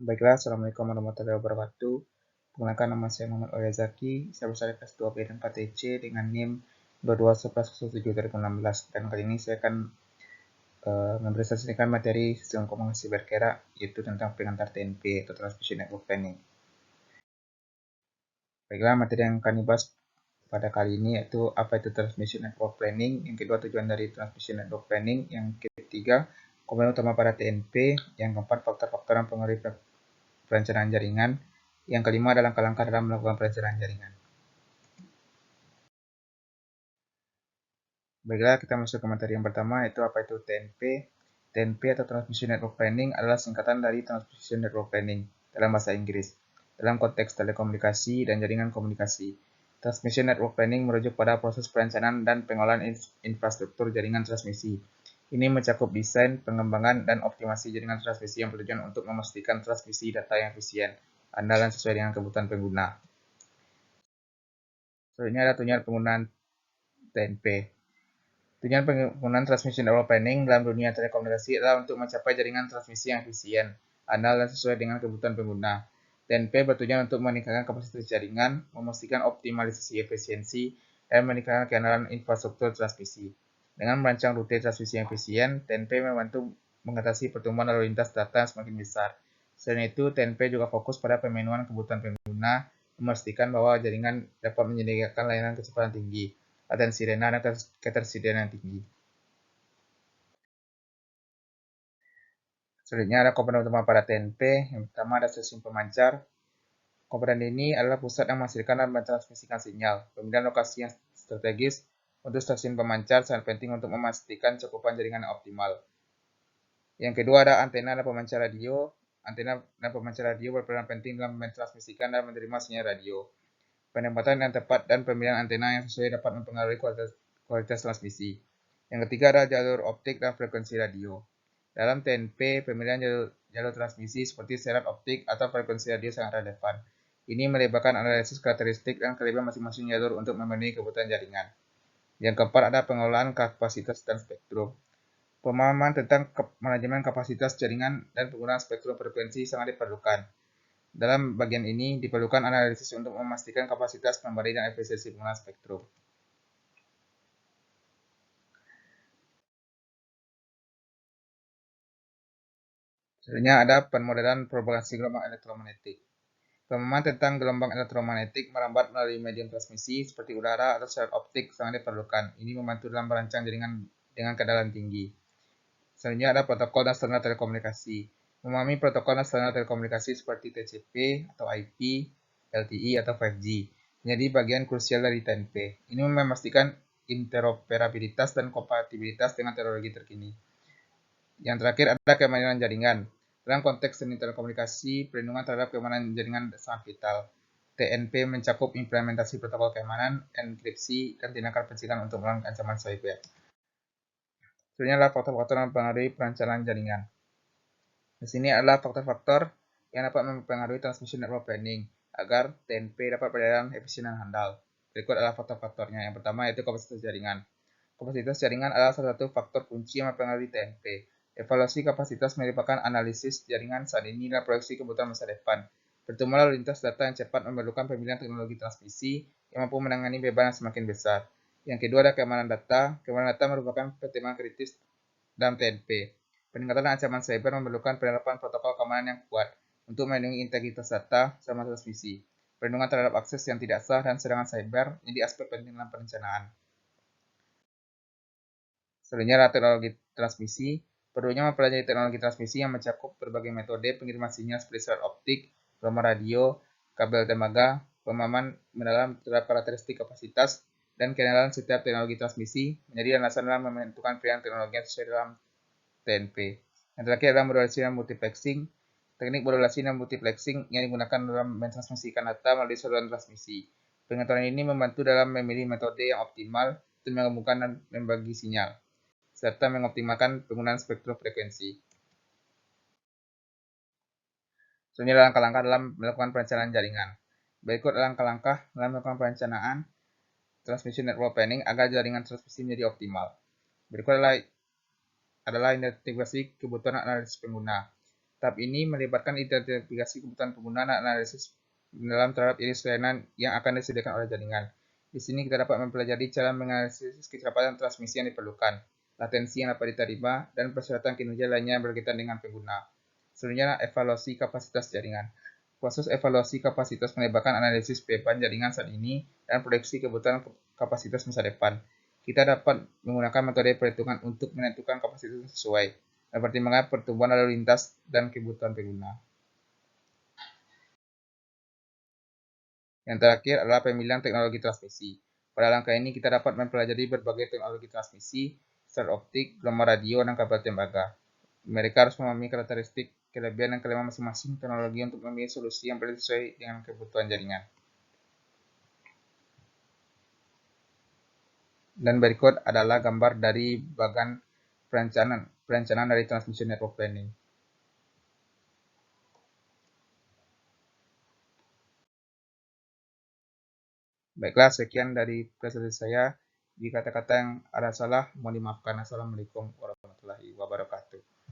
Baiklah, Assalamualaikum warahmatullahi wabarakatuh. Perkenalkan, nama saya Muhammad Oyazaki. Saya berasal dari kelas 2B dan 4TC dengan NIM 221107/2016. Dan kali ini saya akan mempresentasikan materi sistem komunikasi bergerak, yaitu tentang pengantar TNP atau Transmission Network Planning. Baiklah, materi yang akan dibahas pada kali ini yaitu apa itu Transmission Network Planning, yang kedua tujuan dari Transmission Network Planning, yang ketiga komponen utama pada TNP, yang keempat faktor-faktor yang mempengaruhi perencanaan jaringan, yang kelima adalah langkah-langkah dalam melakukan perencanaan jaringan. Baiklah, kita masuk ke materi yang pertama, yaitu apa itu TNP. TNP atau Transmission Network Planning adalah singkatan dari Transmission Network Planning dalam bahasa Inggris, dalam konteks telekomunikasi dan jaringan komunikasi. Transmission Network Planning merujuk pada proses perencanaan dan pengelolaan infrastruktur jaringan transmisi. Ini mencakup desain, pengembangan, dan optimasi jaringan transmisi yang bertujuan untuk memastikan transmisi data yang efisien, andal, dan sesuai dengan kebutuhan pengguna. Selanjutnya ada tujuan penggunaan TNP. Tujuan penggunaan Transmission Network Planning dalam dunia telekomunikasi adalah untuk mencapai jaringan transmisi yang efisien, andal, dan sesuai dengan kebutuhan pengguna. TNP bertujuan untuk meningkatkan kapasitas jaringan, memastikan optimalisasi efisiensi, dan meningkatkan keandalan infrastruktur transmisi. Dengan merancang rute transmisi yang efisien, TNP membantu mengatasi pertumbuhan lalu lintas data yang semakin besar. Selain itu, TNP juga fokus pada pemenuhan kebutuhan pengguna, memastikan bahwa jaringan dapat menyediakan layanan kecepatan tinggi, latensi rendah, dan ketersediaan yang tinggi. Selanjutnya ada komponen utama pada TNP. Yang pertama ada stasiun pemancar. Komponen ini adalah pusat yang menghasilkan dan mentransmisikan sinyal. Pemilihan lokasi yang strategis untuk stasiun pemancar sangat penting untuk memastikan cakupan jaringan yang optimal. Yang kedua ada antena dan pemancar radio. Antena dan pemancar radio berperan penting dalam mentransmisikan dan menerima sinyal radio. Penempatan yang tepat dan pemilihan antena yang sesuai dapat mempengaruhi kualitas transmisi. Yang ketiga ada jalur optik dan frekuensi radio. Dalam TNP, pemilihan jalur transmisi seperti serat optik atau frekuensi radio sangat relevan. Ini melibatkan analisis karakteristik dan kelebihan masing-masing jalur untuk memenuhi kebutuhan jaringan. Yang keempat ada pengelolaan kapasitas dan spektrum. Pemahaman tentang manajemen kapasitas jaringan dan penggunaan spektrum frekuensi sangat diperlukan. Dalam bagian ini, diperlukan analisis untuk memastikan kapasitas memberi dan efisiensi penggunaan spektrum. Selanjutnya ada pemodelan propagasi gelombang elektromagnetik. Pemahaman tentang gelombang elektromagnetik merambat melalui medium transmisi seperti udara atau serat optik sangat diperlukan. Ini membantu dalam merancang jaringan dengan keandalan tinggi. Selanjutnya ada protokol dan standar telekomunikasi. Memahami protokol dan standar telekomunikasi seperti TCP atau IP, LTE atau 5G menjadi bagian krusial dari TNP. Ini memastikan interoperabilitas dan kompatibilitas dengan teknologi terkini. Yang terakhir ada keamanan jaringan. Dalam konteks seni telekomunikasi, perlindungan terhadap keamanan jaringan sangat vital. TNP mencakup implementasi protokol keamanan, enkripsi, dan tindakan pencegahan untuk melawan ancaman cyber. Selanjutnya adalah faktor-faktor yang mempengaruhi perencanaan jaringan. Di sini adalah faktor-faktor yang dapat mempengaruhi transmission network planning agar TNP dapat berjalan efisien dan handal. Berikut adalah faktor-faktornya. Yang pertama yaitu kapasitas jaringan. Kapasitas jaringan adalah salah satu faktor kunci yang mempengaruhi TNP. Evaluasi kapasitas merupakan analisis jaringan saat ini dan proyeksi kebutuhan masa depan. Pertumbuhan lalu lintas data yang cepat memerlukan pemilihan teknologi transmisi yang mampu menangani beban yang semakin besar. Yang kedua ada keamanan data. Keamanan data merupakan pertimbangan kritis dalam TNP. Peningkatan ancaman cyber memerlukan penerapan protokol keamanan yang kuat untuk melindungi integritas data selama transmisi. Perlindungan terhadap akses yang tidak sah dan serangan cyber menjadi aspek penting dalam perencanaan. Selanjutnya adalah teknologi transmisi. Perlunya mempelajari teknologi transmisi yang mencakup berbagai metode pengiriman sinyal seperti serat optik, gelombang radio, kabel tembaga, pemahaman mendalam terhadap karakteristik kapasitas, dan kenalan setiap teknologi transmisi menjadi landasan dalam menentukan pilihan teknologi yang sesuai dalam TNP. Yang terakhir adalah modulasi dan multiplexing. Teknik modulasi dan multiplexing yang digunakan dalam mentransmisikan data melalui saluran transmisi. Pengetahuan ini membantu dalam memilih metode yang optimal untuk menggabungkan dan membagi sinyal, serta mengoptimalkan penggunaan spektrum frekuensi. Selanjutnya langkah-langkah dalam melakukan perencanaan jaringan. Berikut langkah-langkah dalam melakukan perencanaan transmission network planning agar jaringan transmisi menjadi optimal. Berikut adalah identifikasi kebutuhan analisis pengguna. Tahap ini melibatkan identifikasi kebutuhan pengguna dan analisis dalam terhadap jenis layanan yang akan disediakan oleh jaringan. Di sini kita dapat mempelajari cara menganalisis kecepatan transmisi yang diperlukan, latensi yang dapat diterima, dan persyaratan kinerja lainnya yang berkaitan dengan pengguna. Selanjutnya, evaluasi kapasitas jaringan. Proses evaluasi kapasitas melibatkan analisis beban jaringan saat ini dan proyeksi kebutuhan kapasitas masa depan. Kita dapat menggunakan metode perhitungan untuk menentukan kapasitas yang sesuai, mempertimbangkan pertumbuhan lalu lintas dan kebutuhan pengguna. Yang terakhir adalah pemilihan teknologi transmisi. Pada langkah ini kita dapat mempelajari berbagai teknologi transmisi, secara optik, gelombang radio, dan kabel tembaga. Mereka harus memahami karakteristik, kelebihan, dan kelemahan masing-masing teknologi untuk memilih solusi yang paling sesuai dengan kebutuhan jaringan. Dan berikut adalah gambar dari bagian perencanaan dari Transmission Network Planning. Baiklah, sekian dari presentasi saya. Jika kata-kata yang ada salah, mohon dimaafkan. Assalamualaikum warahmatullahi wabarakatuh.